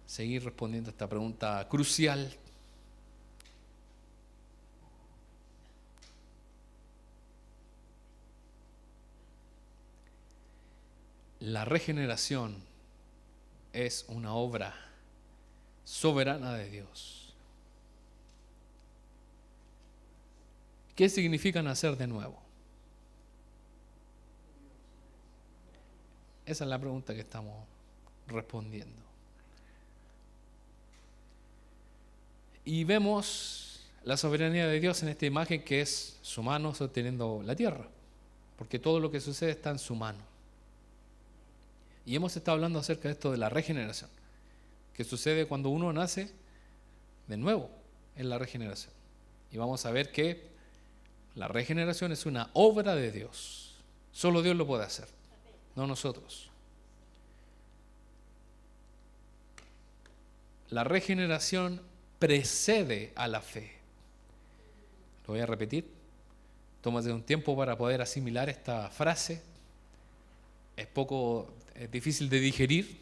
seguir respondiendo a esta pregunta crucial. La regeneración es una obra soberana de Dios. ¿Qué significa nacer de nuevo? Esa es la pregunta que estamos respondiendo. Y vemos la soberanía de Dios en esta imagen que es su mano sosteniendo la tierra, porque todo lo que sucede está en su mano. Y hemos estado hablando acerca de esto de la regeneración, que sucede cuando uno nace de nuevo en la regeneración. Y vamos a ver que la regeneración es una obra de Dios. Solo Dios lo puede hacer, no nosotros. La regeneración precede a la fe. Lo voy a repetir. Tómate un tiempo para poder asimilar esta frase. Es difícil de digerir.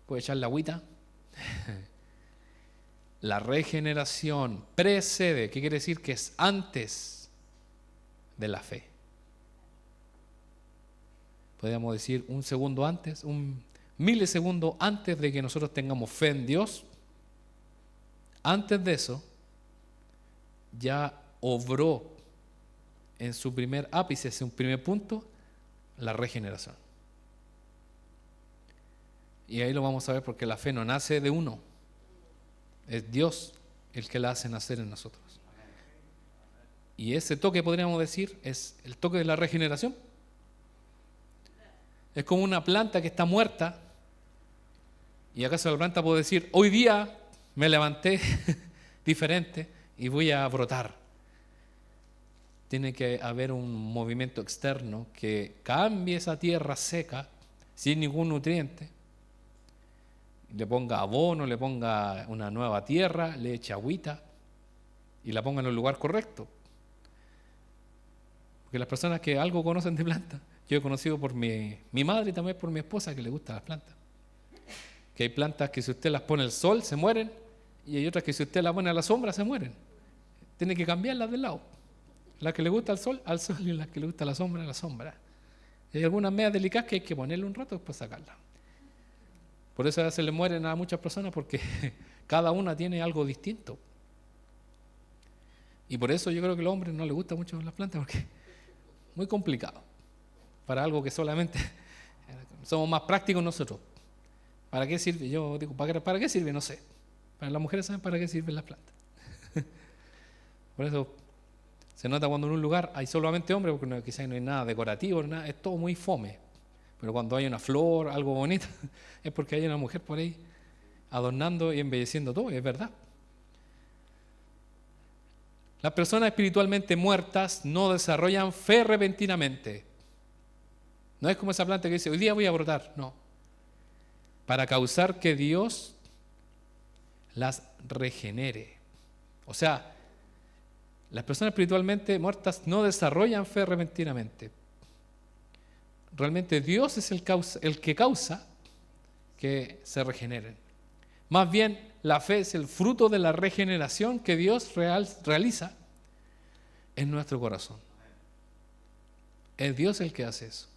Puede echarle agüita. La regeneración precede. ¿Qué quiere decir? Que es antes de la fe. Podríamos decir un segundo antes, un milisegundo antes de que nosotros tengamos fe en Dios. Antes de eso, ya obró en su primer ápice, en su primer punto, la regeneración. Y ahí lo vamos a ver porque la fe no nace de uno. Es Dios el que la hace nacer en nosotros. Y ese toque, podríamos decir, es el toque de la regeneración. Es como una planta que está muerta. Y acaso la planta puede decir, hoy día me levanté diferente y voy a brotar. Tiene que haber un movimiento externo que cambie esa tierra seca, sin ningún nutriente. Le ponga abono, le ponga una nueva tierra, le eche agüita y la ponga en el lugar correcto. Porque las personas que algo conocen de plantas, yo he conocido por mi madre y también por mi esposa que le gustan las plantas. Que hay plantas que si usted las pone al sol se mueren y hay otras que si usted las pone a la sombra se mueren. Tiene que cambiarlas del lado. Las que le gusta al sol y las que le gusta la sombra, a la sombra. Y hay algunas medias delicadas que hay que ponerle un rato después sacarlas. Por eso se le mueren a muchas personas porque cada una tiene algo distinto. Y por eso yo creo que a los hombres no les gusta mucho las plantas porque es muy complicado. Para algo que solamente somos más prácticos nosotros. ¿Para qué sirve? Yo digo, ¿para qué sirve? No sé. Para las mujeres saben para qué sirven las plantas. Por eso se nota cuando en un lugar hay solamente hombres, porque quizás no hay nada decorativo, nada, es todo muy fome. Pero cuando hay una flor, algo bonito, es porque hay una mujer por ahí adornando y embelleciendo todo, y es verdad. Las personas espiritualmente muertas no desarrollan fe repentinamente. No es como esa planta que dice, hoy día voy a brotar. No. Para causar que Dios las regenere. O sea, las personas espiritualmente muertas no desarrollan fe repentinamente. Realmente Dios es el que causa que se regeneren. Más bien, la fe es el fruto de la regeneración que Dios realiza en nuestro corazón. Es Dios el que hace eso.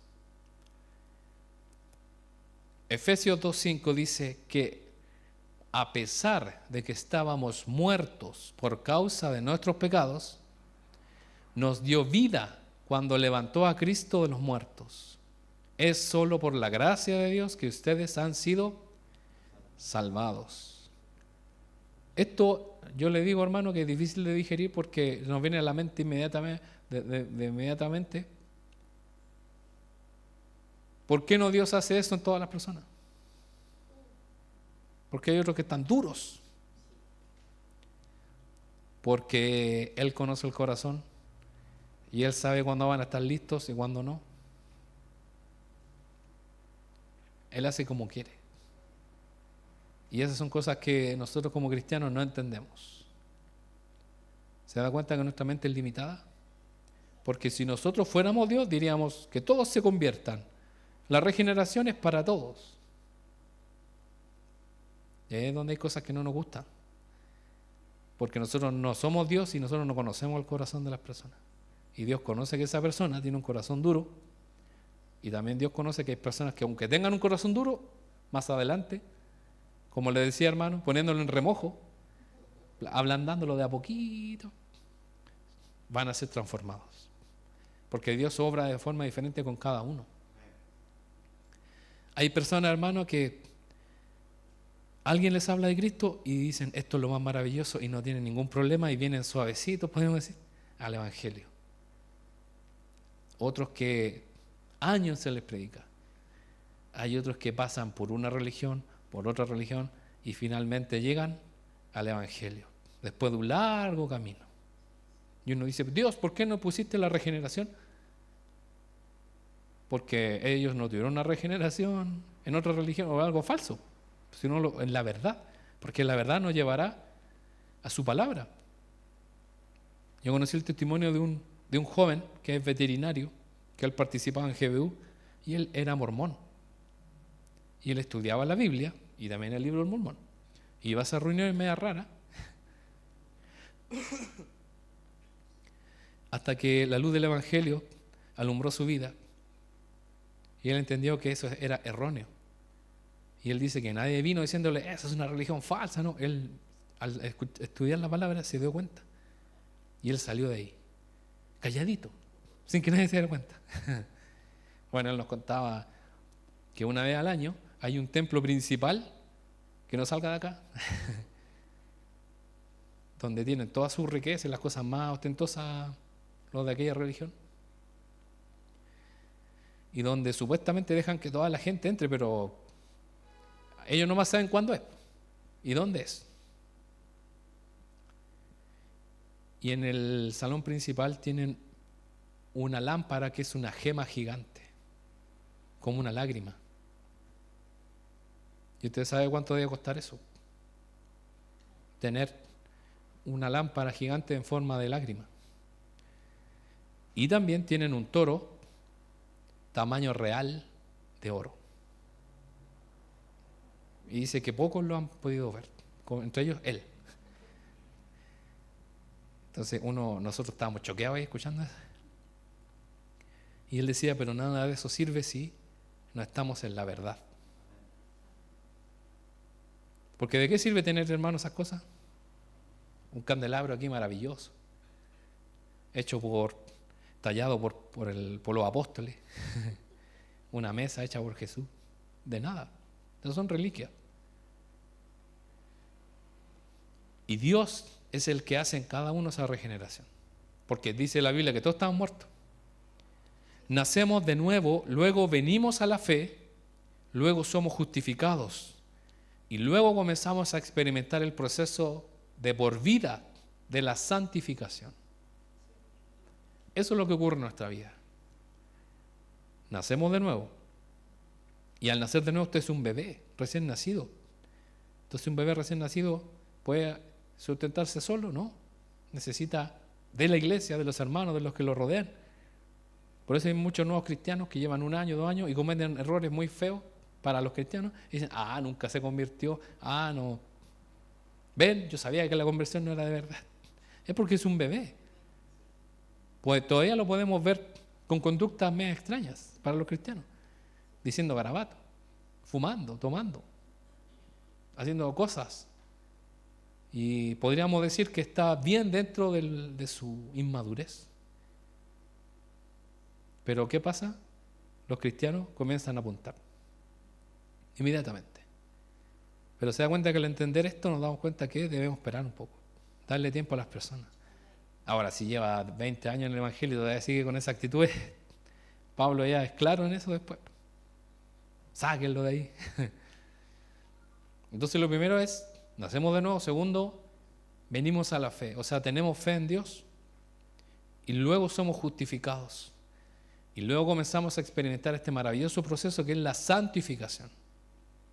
Efesios 2:5 dice que a pesar de que estábamos muertos por causa de nuestros pecados, nos dio vida cuando levantó a Cristo de los muertos. Es solo por la gracia de Dios que ustedes han sido salvados. Esto yo le digo, hermano, que es difícil de digerir porque nos viene a la mente inmediatamente. ¿Por qué no Dios hace eso en todas las personas? Porque hay otros que están duros. Porque Él conoce el corazón y Él sabe cuándo van a estar listos y cuándo no. Él hace como quiere. Y esas son cosas que nosotros como cristianos no entendemos. ¿Se da cuenta que nuestra mente es limitada? Porque si nosotros fuéramos Dios, diríamos que todos se conviertan. La regeneración es para todos. Es donde hay cosas que no nos gustan. Porque nosotros no somos Dios y nosotros no conocemos el corazón de las personas. Y Dios conoce que esa persona tiene un corazón duro. Y también Dios conoce que hay personas que aunque tengan un corazón duro, más adelante, como le decía hermano, poniéndolo en remojo, ablandándolo de a poquito, van a ser transformados. Porque Dios obra de forma diferente con cada uno. Hay personas, hermano, que alguien les habla de Cristo y dicen esto es lo más maravilloso y no tienen ningún problema y vienen suavecitos, podemos decir, al Evangelio. Otros que años se les predica. Hay otros que pasan por una religión, por otra religión y finalmente llegan al Evangelio después de un largo camino. Y uno dice, Dios, ¿por qué no pusiste la regeneración? Porque ellos no tuvieron una regeneración en otra religión o algo falso, sino en la verdad, porque la verdad nos llevará a su palabra. Yo conocí el testimonio de un joven que es veterinario, que él participaba en GBU y él era mormón. Y él estudiaba la Biblia y también el libro del Mormón. Y iba a esas reuniones media raras hasta que la luz del Evangelio alumbró su vida y él entendió que eso era erróneo. Y él dice que nadie vino diciéndole, esa es una religión falsa, no. Él, al estudiar la palabra, se dio cuenta. Y él salió de ahí, calladito, sin que nadie se diera cuenta. Bueno, él nos contaba que una vez al año hay un templo principal que no salga de acá, donde tienen toda su riqueza y las cosas más ostentosas los de aquella religión. Y donde supuestamente dejan que toda la gente entre, pero ellos nomás saben cuándo es y dónde es. Y en el salón principal tienen una lámpara que es una gema gigante, como una lágrima. ¿Y usted sabe cuánto debe costar eso? Tener una lámpara gigante en forma de lágrima. Y también tienen un toro tamaño real de oro. Y dice que pocos lo han podido ver, entre ellos él. Entonces nosotros estábamos choqueados ahí escuchando eso. Y él decía, pero nada de eso sirve si no estamos en la verdad. Porque ¿de qué sirve tener, hermanos, esas cosas? Un candelabro aquí maravilloso, hecho tallado por los apóstoles, una mesa hecha por Jesús, de nada. Esas son reliquias. Y Dios es el que hace en cada uno esa regeneración. Porque dice la Biblia que todos estamos muertos. Nacemos de nuevo, luego venimos a la fe, luego somos justificados y luego comenzamos a experimentar el proceso de por vida de la santificación. Eso es lo que ocurre en nuestra vida. Nacemos de nuevo. Y al nacer de nuevo usted es un bebé recién nacido. Entonces un bebé recién nacido puede sustentarse solo, ¿no? Necesita de la iglesia, de los hermanos, de los que lo rodean. Por eso hay muchos nuevos cristianos que llevan 1 año, 2 años y cometen errores muy feos para los cristianos. Y dicen, nunca se convirtió, no. Ven, yo sabía que la conversión no era de verdad. Es porque es un bebé. Pues todavía lo podemos ver con conductas medio extrañas para los cristianos. Diciendo garabato, fumando, tomando, haciendo cosas. Y podríamos decir que está bien dentro de su inmadurez. Pero ¿qué pasa? Los cristianos comienzan a apuntar inmediatamente. Pero se da cuenta que al entender esto nos damos cuenta que debemos esperar un poco, darle tiempo a las personas. Ahora, si lleva 20 años en el Evangelio y todavía sigue con esa actitud, Pablo ya es claro en eso después. Sáquenlo de ahí. Entonces lo primero es, nacemos de nuevo. Segundo, venimos a la fe. O sea, tenemos fe en Dios y luego somos justificados. Y luego comenzamos a experimentar este maravilloso proceso que es la santificación.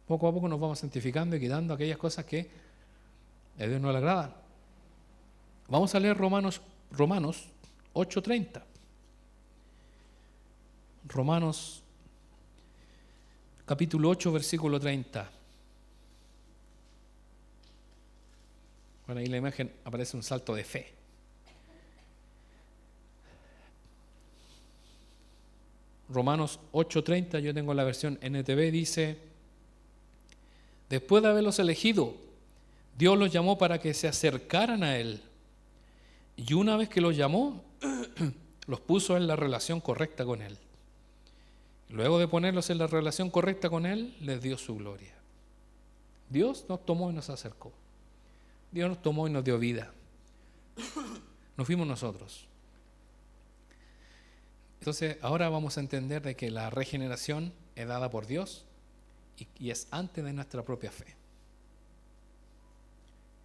Poco a poco nos vamos santificando y quitando aquellas cosas que a Dios no le agradan. Vamos a leer Romanos 8:30. Romanos capítulo 8, versículo 30. Bueno, ahí en la imagen aparece un salto de fe. Romanos 8:30, yo tengo la versión NTV, dice: después de haberlos elegido, Dios los llamó para que se acercaran a Él. Y una vez que los llamó, los puso en la relación correcta con Él. Luego de ponerlos en la relación correcta con Él, les dio su gloria. Dios nos tomó y nos acercó. Dios nos tomó y nos dio vida. Nos fuimos nosotros. Entonces, ahora vamos a entender de que la regeneración es dada por Dios y es antes de nuestra propia fe.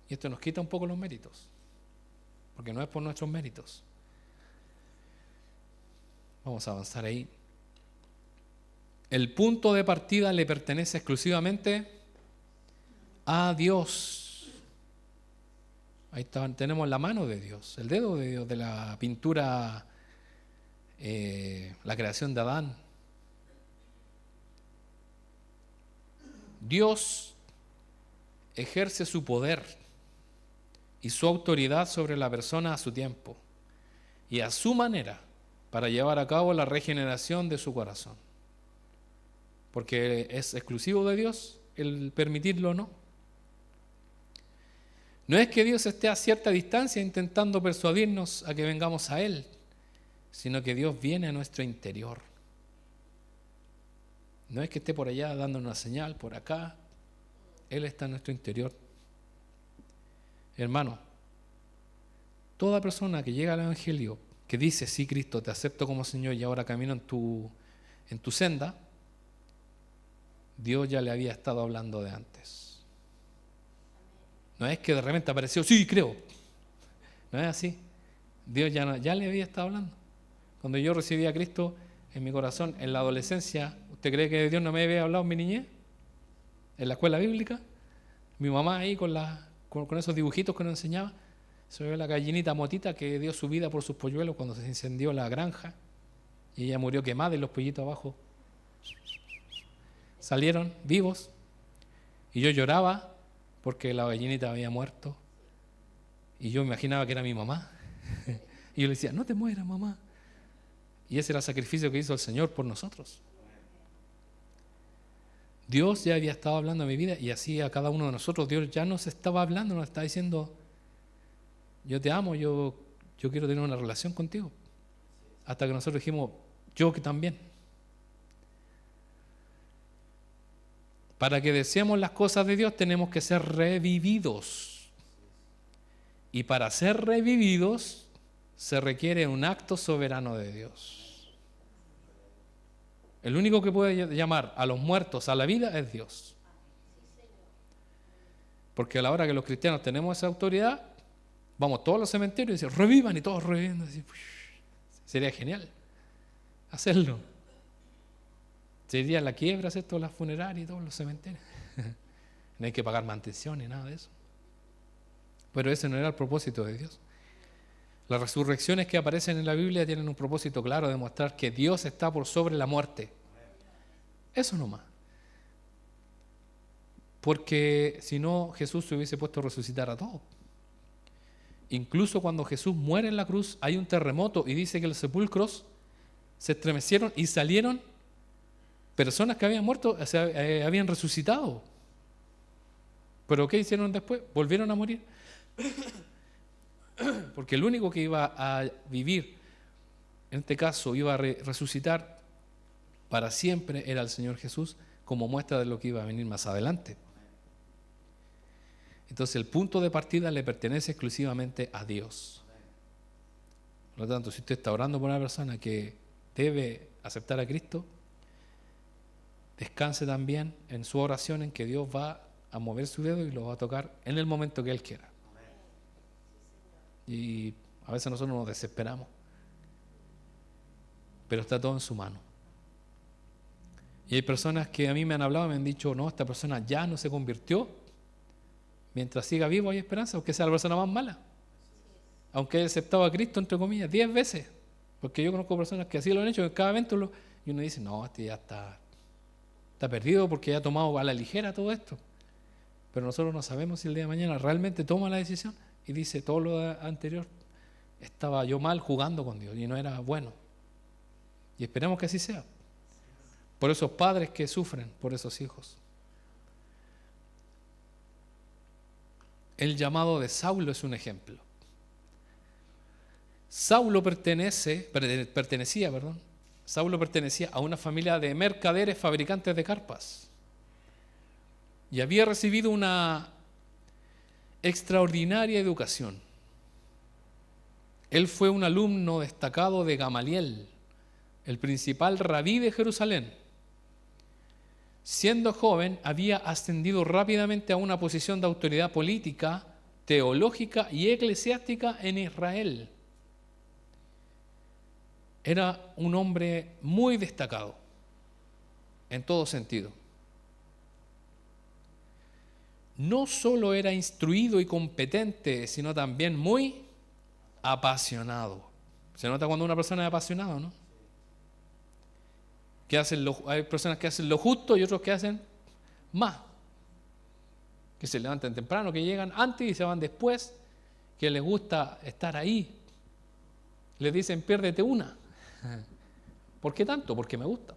Y esto nos quita un poco los méritos, porque no es por nuestros méritos. Vamos a avanzar ahí. El punto de partida le pertenece exclusivamente a Dios. Ahí está, tenemos la mano de Dios, el dedo de Dios, de la pintura, la creación de Adán. Dios ejerce su poder y su autoridad sobre la persona a su tiempo y a su manera para llevar a cabo la regeneración de su corazón. Porque es exclusivo de Dios el permitirlo o no. No es que Dios esté a cierta distancia intentando persuadirnos a que vengamos a Él, sino que Dios viene a nuestro interior. No es que esté por allá dando una señal, por acá. Él está en nuestro interior. Hermano, toda persona que llega al Evangelio, que dice: sí, Cristo, te acepto como Señor y ahora camino en tu senda, Dios ya le había estado hablando de antes. No es que de repente apareció: sí, creo. No es así. Dios ya le había estado hablando. Cuando yo recibí a Cristo en mi corazón en la adolescencia, ¿usted cree que Dios no me había hablado en mi niñez? En la escuela bíblica, mi mamá ahí con esos dibujitos que nos enseñaba, se ve la gallinita Motita que dio su vida por sus polluelos cuando se incendió la granja y ella murió quemada y los pollitos abajo salieron vivos y yo lloraba porque la gallinita había muerto y yo imaginaba que era mi mamá y yo le decía: no te mueras, mamá. Y ese era el sacrificio que hizo el Señor por nosotros. Dios ya había estado hablando en mi vida y así a cada uno de nosotros. Dios ya nos estaba hablando, nos está diciendo: yo te amo, yo quiero tener una relación contigo. Hasta que nosotros dijimos: yo que también. Para que deseemos las cosas de Dios tenemos que ser revividos. Y para ser revividos se requiere un acto soberano de Dios. El único que puede llamar a los muertos a la vida es Dios. Porque a la hora que los cristianos tenemos esa autoridad, vamos todos a los cementerios y decimos: revivan, y todos reviven. Así, sería genial hacerlo. Sería la quiebra hacer todas las funerarias y todos los cementerios. No hay que pagar mantención ni nada de eso. Pero ese no era el propósito de Dios. Las resurrecciones que aparecen en la Biblia tienen un propósito claro de mostrar que Dios está por sobre la muerte. Eso nomás. Porque si no, Jesús se hubiese puesto a resucitar a todos. Incluso cuando Jesús muere en la cruz, hay un terremoto y dice que los sepulcros se estremecieron y salieron personas que habían muerto, o sea, habían resucitado. ¿Pero qué hicieron después? Volvieron a morir. Porque el único que iba a vivir, en este caso iba a resucitar para siempre, era el Señor Jesús, como muestra de lo que iba a venir más adelante. Entonces el punto de partida le pertenece exclusivamente a Dios. Por lo tanto, si usted está orando por una persona que debe aceptar a Cristo, descanse también en su oración en que Dios va a mover su dedo y lo va a tocar en el momento que Él quiera. Y a veces nosotros nos desesperamos, pero está todo en su mano. Y hay personas que a mí me han hablado y me han dicho: no, esta persona ya no se convirtió. Mientras siga vivo hay esperanza, aunque sea la persona más mala, aunque haya aceptado a Cristo entre comillas 10 veces, porque yo conozco personas que así lo han hecho en cada evento, y uno dice: no, este ya está perdido porque ya ha tomado a la ligera todo esto. Pero nosotros no sabemos si el día de mañana realmente toma la decisión y dice todo lo anterior, estaba yo mal jugando con Dios y no era bueno. Y esperemos que así sea. Por esos padres que sufren por esos hijos. El llamado de Saulo es un ejemplo. Saulo pertenecía a una familia de mercaderes fabricantes de carpas y había recibido una extraordinaria educación. Él fue un alumno destacado de Gamaliel, el principal rabí de Jerusalén. Siendo joven, había ascendido rápidamente a una posición de autoridad política, teológica y eclesiástica en Israel. Era un hombre muy destacado, en todo sentido. No solo era instruido y competente, sino también muy apasionado. Se nota cuando una persona es apasionada, ¿no? Hay personas que hacen lo justo y otros que hacen más. Que se levantan temprano, que llegan antes y se van después, que les gusta estar ahí. Les dicen, piérdete una. ¿Por qué tanto? Porque me gusta.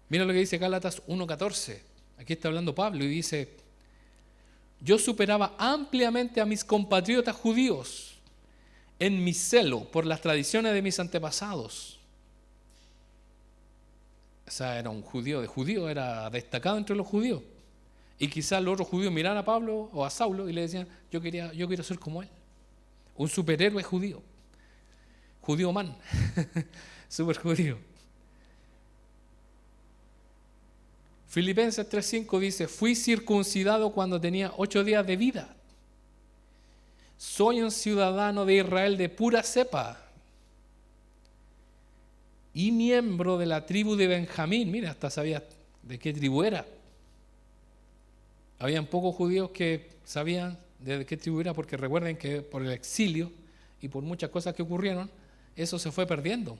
Mira lo que dice Gálatas 1:14. Aquí está hablando Pablo y dice, yo superaba ampliamente a mis compatriotas judíos en mi celo por las tradiciones de mis antepasados. O sea, era un judío de judío, era destacado entre los judíos. Y quizás los otros judíos miraban a Pablo o a Saulo y le decían, yo quiero ser como él. Un superhéroe judío. Judío man. Super judío. Filipenses 3:5 dice, fui circuncidado cuando tenía 8 días de vida. Soy un ciudadano de Israel de pura cepa y miembro de la tribu de Benjamín. Mira, hasta sabía de qué tribu era. Habían pocos judíos que sabían de qué tribu era, porque recuerden que por el exilio y por muchas cosas que ocurrieron, eso se fue perdiendo.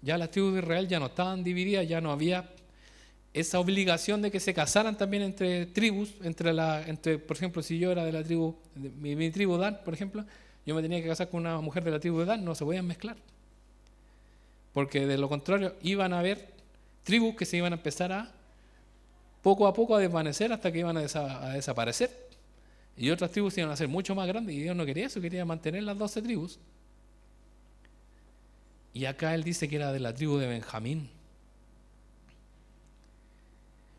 Ya las tribus de Israel ya no estaban divididas, ya no había esa obligación de que se casaran también entre tribus, por ejemplo, si yo era de la tribu, mi tribu Dan, por ejemplo, yo me tenía que casar con una mujer de la tribu de Dan, no se podían mezclar. Porque de lo contrario iban a haber tribus que se iban a empezar poco a poco a desvanecer hasta que iban a desaparecer. Y otras tribus iban a ser mucho más grandes y Dios no quería eso, quería mantener las 12 tribus. Y acá él dice que era de la tribu de Benjamín.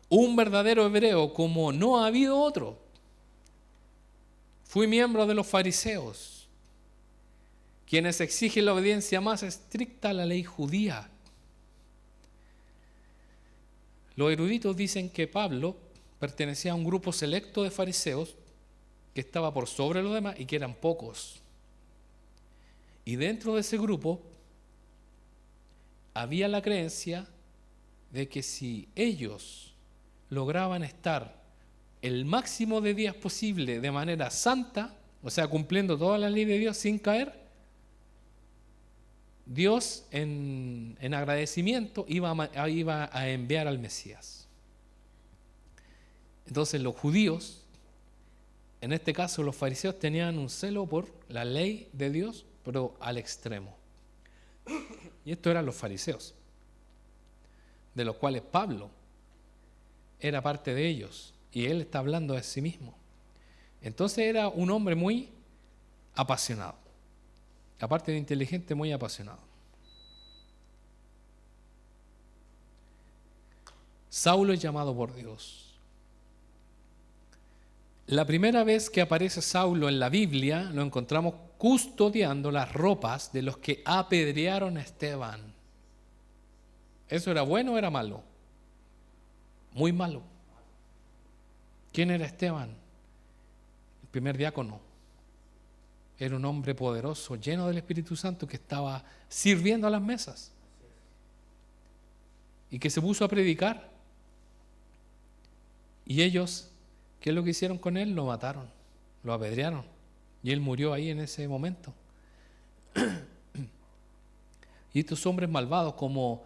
Un verdadero hebreo como no ha habido otro. Fui miembro de los fariseos, quienes exigen la obediencia más estricta a la ley judía. Los eruditos dicen que Pablo pertenecía a un grupo selecto de fariseos que estaba por sobre los demás y que eran pocos. Y dentro de ese grupo había la creencia de que si ellos lograban estar el máximo de días posible de manera santa, o sea, cumpliendo toda la ley de Dios sin caer, Dios en agradecimiento iba a enviar al Mesías. Entonces los judíos, en este caso los fariseos, tenían un celo por la ley de Dios, pero al extremo. Y estos eran los fariseos, de los cuales Pablo era parte de ellos, y él está hablando de sí mismo. Entonces era un hombre muy apasionado, aparte de inteligente, muy apasionado. Saulo es llamado por Dios. La primera vez que aparece Saulo en la Biblia, lo encontramos custodiando las ropas de los que apedrearon a Esteban. ¿Eso era bueno o era malo? Muy malo. ¿Quién era Esteban? El primer diácono. Era un hombre poderoso, lleno del Espíritu Santo, que estaba sirviendo a las mesas y que se puso a predicar. Y ellos, ¿qué es lo que hicieron con él? Lo mataron, lo apedrearon, y él murió ahí en ese momento. Y estos hombres malvados, como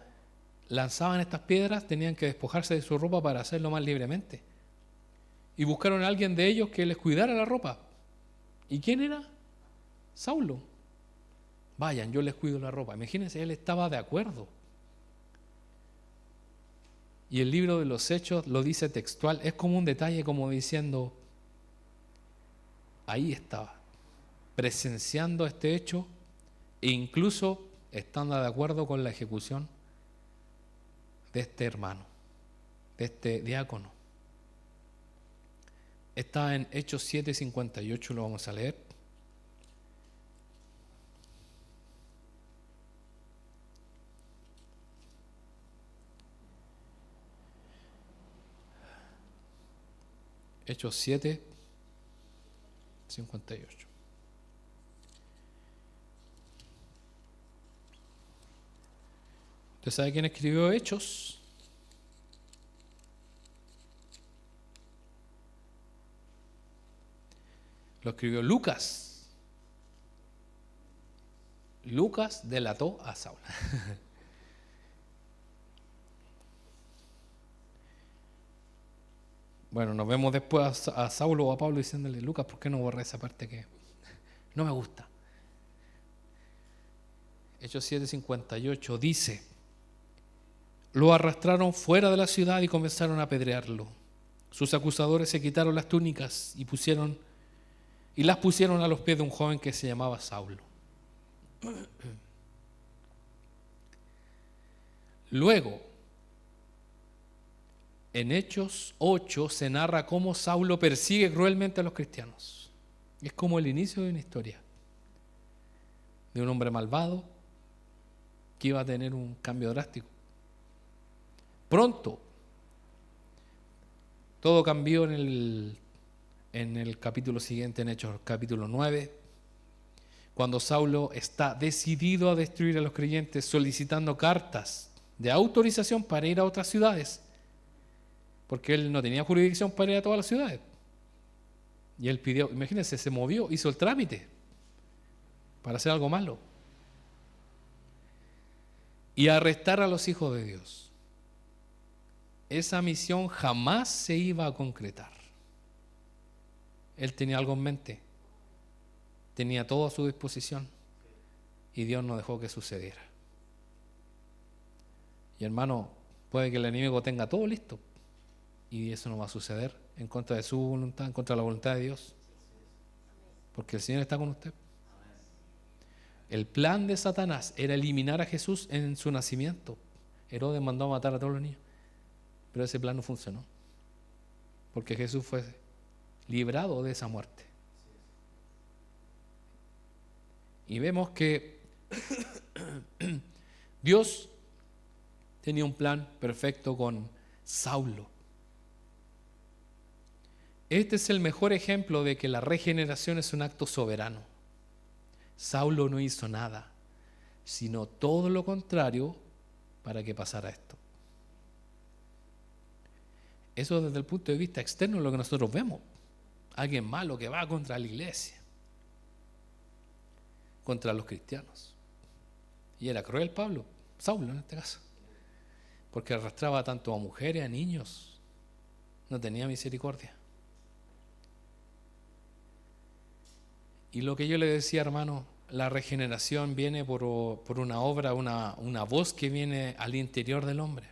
lanzaban estas piedras, tenían que despojarse de su ropa para hacerlo más libremente. Y buscaron a alguien de ellos que les cuidara la ropa. ¿Y quién era? Saulo. Vayan, yo les cuido la ropa. Imagínense, él estaba de acuerdo. Y el libro de los Hechos lo dice textual, es como un detalle, como diciendo, ahí estaba, presenciando este hecho e incluso estando de acuerdo con la ejecución de este hermano, de este diácono. Está en Hechos 7:58, lo vamos a leer. Hechos 7:58. ¿Usted sabe quién escribió Hechos? Lo escribió Lucas. Lucas delató a Saulo. Bueno, nos vemos después a Saulo o a Pablo diciéndole, Lucas, ¿por qué no borré esa parte que no me gusta? Hechos 7:58 dice, lo arrastraron fuera de la ciudad y comenzaron a apedrearlo. Sus acusadores se quitaron las túnicas y las pusieron a los pies de un joven que se llamaba Saulo. Luego, en Hechos 8 se narra cómo Saulo persigue cruelmente a los cristianos. Es como el inicio de una historia de un hombre malvado que iba a tener un cambio drástico. Pronto, todo cambió en el capítulo siguiente, en Hechos capítulo 9, cuando Saulo está decidido a destruir a los creyentes, solicitando cartas de autorización para ir a otras ciudades, porque él no tenía jurisdicción para ir a todas las ciudades. Y él pidió, imagínense, se movió, hizo el trámite para hacer algo malo y arrestar a los hijos de Dios. Esa misión jamás se iba a concretar. Él tenía algo en mente, tenía todo a su disposición y Dios no dejó que sucediera. Y hermano, puede que el enemigo tenga todo listo y eso no va a suceder en contra de su voluntad, en contra de la voluntad de Dios, porque el Señor está con usted. El plan de Satanás era eliminar a Jesús en su nacimiento. Herodes mandó a matar a todos los niños, pero ese plan no funcionó, porque Jesús fue librado de esa muerte. Y vemos que Dios tenía un plan perfecto con Saulo. Este es el mejor ejemplo de que la regeneración es un acto soberano. Saulo no hizo nada, sino todo lo contrario para que pasara esto. Eso desde el punto de vista externo es lo que nosotros vemos. Alguien malo que va contra la iglesia, contra los cristianos. Y era cruel Saulo en este caso, porque arrastraba tanto a mujeres, a niños, no tenía misericordia. Y lo que yo le decía, hermano, la regeneración viene por una obra, una voz que viene al interior del hombre.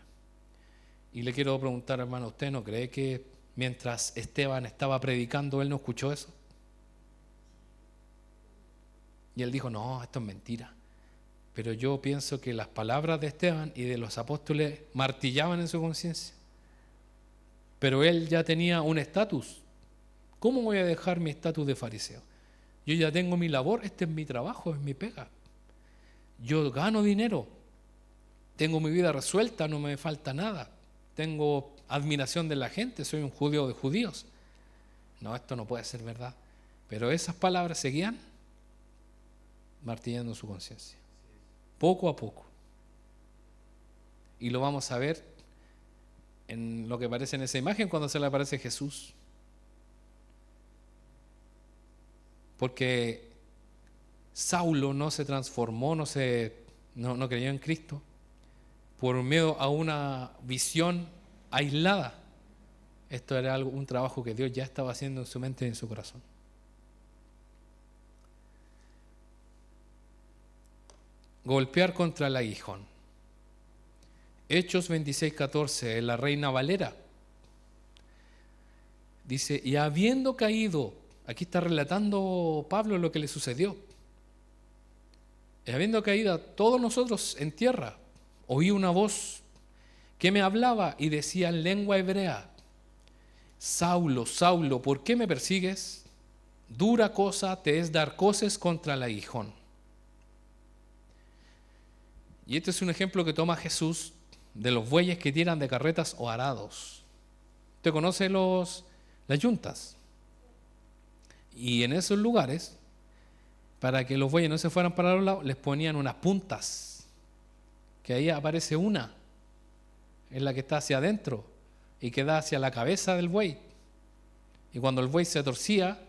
Y le quiero preguntar, hermano, ¿usted no cree que mientras Esteban estaba predicando, él no escuchó eso? Y él dijo, no, esto es mentira. Pero yo pienso que las palabras de Esteban y de los apóstoles martillaban en su conciencia. Pero él ya tenía un estatus. ¿Cómo voy a dejar mi estatus de fariseo? Yo ya tengo mi labor, este es mi trabajo, es mi pega. Yo gano dinero, tengo mi vida resuelta, no me falta nada. Tengo admiración de la gente, soy un judío de judíos. No, esto no puede ser verdad. Pero esas palabras seguían martillando su conciencia, poco a poco. Y lo vamos a ver en lo que aparece en esa imagen cuando se le aparece Jesús. Porque Saulo no se transformó, no creyó en Cristo por medio a una visión aislada. Esto era un trabajo que Dios ya estaba haciendo en su mente y en su corazón. Golpear contra el aguijón. Hechos 26:14, en la Reina Valera, dice, y habiendo caído, aquí está relatando Pablo lo que le sucedió, y habiendo caído todos nosotros en tierra, oí una voz que me hablaba y decía en lengua hebrea, Saulo, Saulo, ¿por qué me persigues? Dura cosa te es dar coces contra el aguijón. Y este es un ejemplo que toma Jesús de los bueyes que tiran de carretas o arados. ¿Usted conoce las yuntas? Y en esos lugares, para que los bueyes no se fueran para los lados, les ponían unas puntas, que ahí aparece una, es la que está hacia adentro y que da hacia la cabeza del buey. Y cuando el buey se torcía,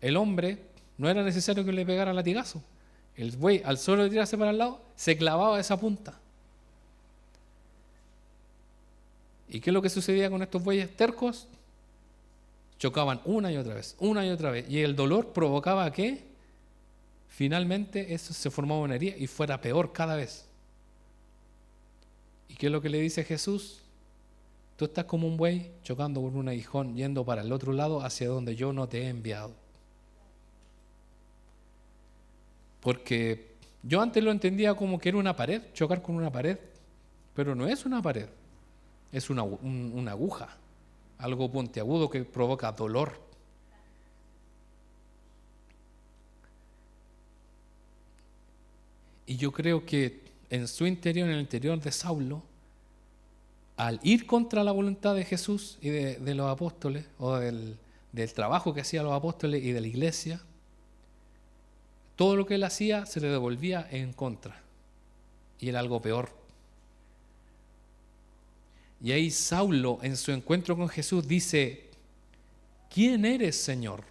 el hombre no era necesario que le pegara latigazo. El buey, al solo tirarse para el lado, se clavaba esa punta. ¿Y qué es lo que sucedía con estos bueyes tercos? Chocaban una y otra vez, una y otra vez. Y el dolor provocaba que finalmente eso se formaba una herida y fuera peor cada vez. ¿Y qué es lo que le dice Jesús? Tú estás como un buey chocando con un aguijón, yendo para el otro lado hacia donde yo no te he enviado. Porque yo antes lo entendía como que era una pared, chocar con una pared, pero no es una pared, es una aguja, algo puntiagudo que provoca dolor. Y yo creo que en su interior, en el interior de Saulo, al ir contra la voluntad de Jesús y de los apóstoles, o del trabajo que hacían los apóstoles y de la iglesia, todo lo que él hacía se le devolvía en contra. Y era algo peor. Y ahí Saulo, en su encuentro con Jesús, dice, ¿quién eres, Señor?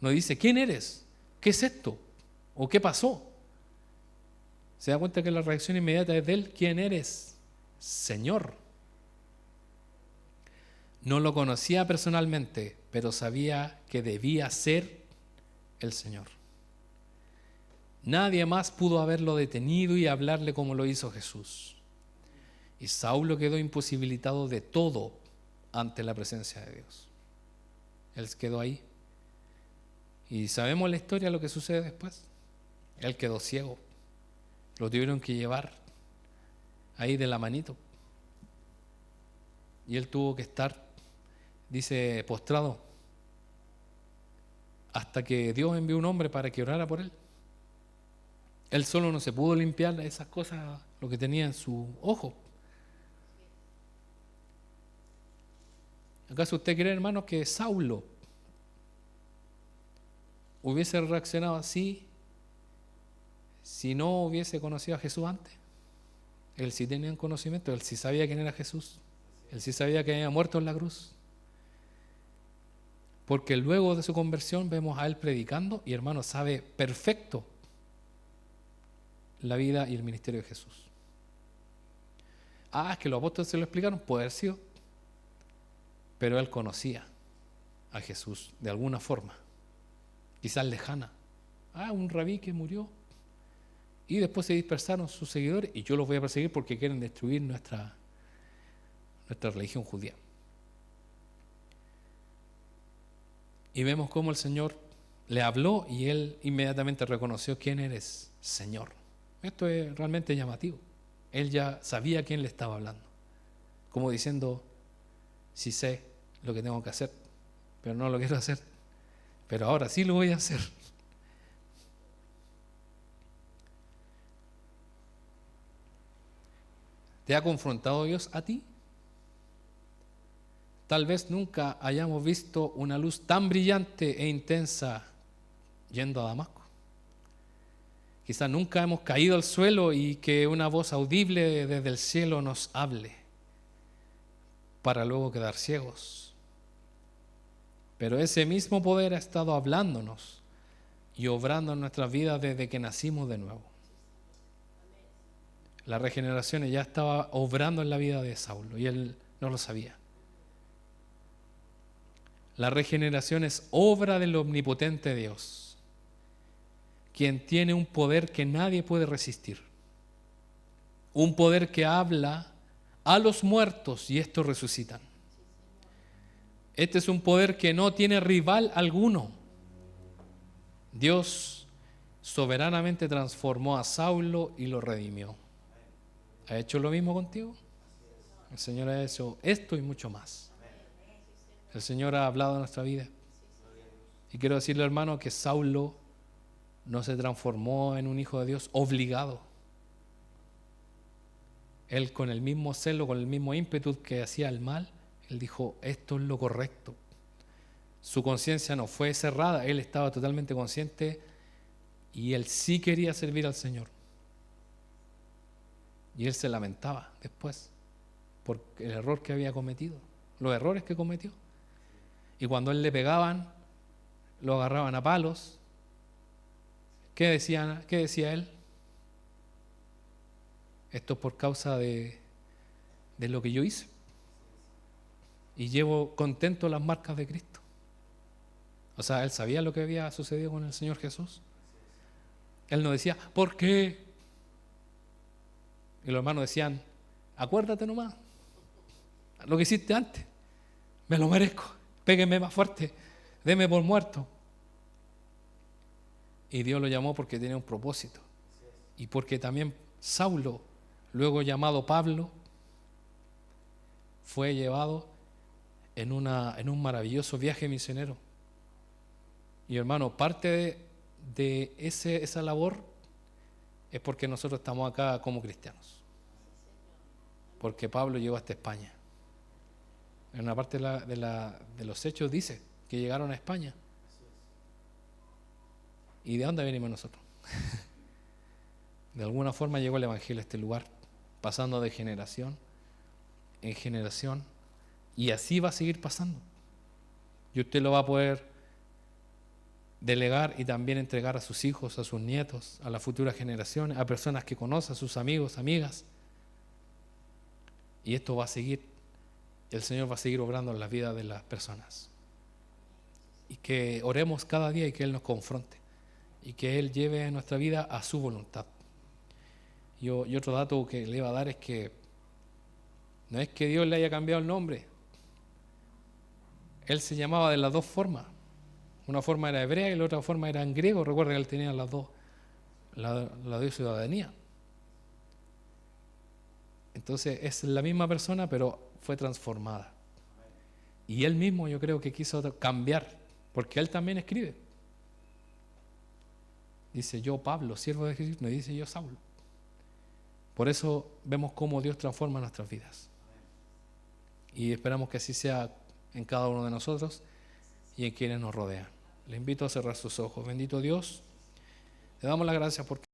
No dice, ¿quién eres? ¿Qué es esto? ¿O qué pasó? Se da cuenta que la reacción inmediata es de él, ¿quién eres, Señor? No lo conocía personalmente, pero sabía que debía ser el Señor. Nadie más pudo haberlo detenido y hablarle como lo hizo Jesús. Y Saulo quedó imposibilitado de todo ante la presencia de Dios. Él quedó ahí. Y sabemos la historia, lo que sucede después. Él quedó ciego. Lo tuvieron que llevar ahí de la manito. Y él tuvo que estar, dice, postrado, hasta que Dios envió un hombre para que orara por él. Él solo no se pudo limpiar esas cosas, lo que tenía en su ojo. ¿Acaso usted cree, hermanos, que Saulo hubiese reaccionado así si no hubiese conocido a Jesús antes? Él sí tenía un conocimiento, él sí sabía quién era Jesús, él sí sabía que había muerto en la cruz. Porque luego de su conversión vemos a él predicando y, hermano, sabe perfecto la vida y el ministerio de Jesús. Es que los apóstoles se lo explicaron, puede haber sido, pero él conocía a Jesús de alguna forma, quizás lejana. Un rabí que murió y después se dispersaron sus seguidores y yo los voy a perseguir porque quieren destruir nuestra religión judía. Y vemos cómo el Señor le habló y él inmediatamente reconoció quién eres, Señor. Esto es realmente llamativo. Él ya sabía quién le estaba hablando, como diciendo, sí sé lo que tengo que hacer, pero no lo quiero hacer, pero ahora sí lo voy a hacer. ¿Te ha confrontado Dios a ti? Tal vez nunca hayamos visto una luz tan brillante e intensa yendo a Damasco. Quizás nunca hemos caído al suelo y que una voz audible desde el cielo nos hable para luego quedar ciegos. Pero ese mismo poder ha estado hablándonos y obrando en nuestras vidas desde que nacimos de nuevo. La regeneración ya estaba obrando en la vida de Saulo y él no lo sabía. La regeneración es obra del omnipotente Dios, quien tiene un poder que nadie puede resistir. Un poder que habla a los muertos y estos resucitan. Este es un poder que no tiene rival alguno. Dios soberanamente transformó a Saulo y lo redimió. ¿Ha hecho lo mismo contigo? El Señor ha hecho esto y mucho más. El Señor ha hablado en nuestra vida. Y quiero decirle, hermano, que Saulo no se transformó en un hijo de Dios obligado. Él, con el mismo celo, con el mismo ímpetu que hacía el mal, él dijo, esto es lo correcto. Su conciencia no fue cerrada, él estaba totalmente consciente y él sí quería servir al Señor. Y él se lamentaba después por el error que había cometido, los errores que cometió. Y cuando a él le pegaban, lo agarraban a palos. ¿Qué decía él? Esto es por causa de lo que yo hice. Y llevo contento las marcas de Cristo. O sea, él sabía lo que había sucedido con el Señor Jesús. Él no decía, ¿por qué? Y los hermanos decían, acuérdate nomás, lo que hiciste antes, me lo merezco, péguenme más fuerte, deme por muerto. Y Dios lo llamó porque tenía un propósito. Y porque también Saulo, luego llamado Pablo, fue llevado en un maravilloso viaje misionero. Y hermano, parte de esa labor es porque nosotros estamos acá como cristianos. Porque Pablo llegó hasta España. En una parte de los hechos dice que llegaron a España. ¿Y de dónde venimos nosotros? De alguna forma llegó el Evangelio a este lugar, pasando de generación en generación, y así va a seguir pasando. Y usted lo va a poder delegar y también entregar a sus hijos, a sus nietos, a las futuras generaciones, a personas que conoce, a sus amigos, amigas. Y esto va a seguir, el Señor va a seguir obrando en la vida de las personas. Y que oremos cada día y que Él nos confronte. Y que Él lleve nuestra vida a su voluntad. Y otro dato que le iba a dar es que no es que Dios le haya cambiado el nombre. Él se llamaba de las dos formas. Una forma era hebrea y la otra forma era en griego. Recuerden que él tenía las dos, la de ciudadanía. Entonces es la misma persona, pero fue transformada. Y él mismo yo creo que quiso cambiar, porque él también escribe. Dice yo Pablo, siervo de Jesús, no dice yo Saulo. Por eso vemos cómo Dios transforma nuestras vidas. Y esperamos que así sea en cada uno de nosotros y en quienes nos rodean. Le invito a cerrar sus ojos. Bendito Dios, te damos las gracias porque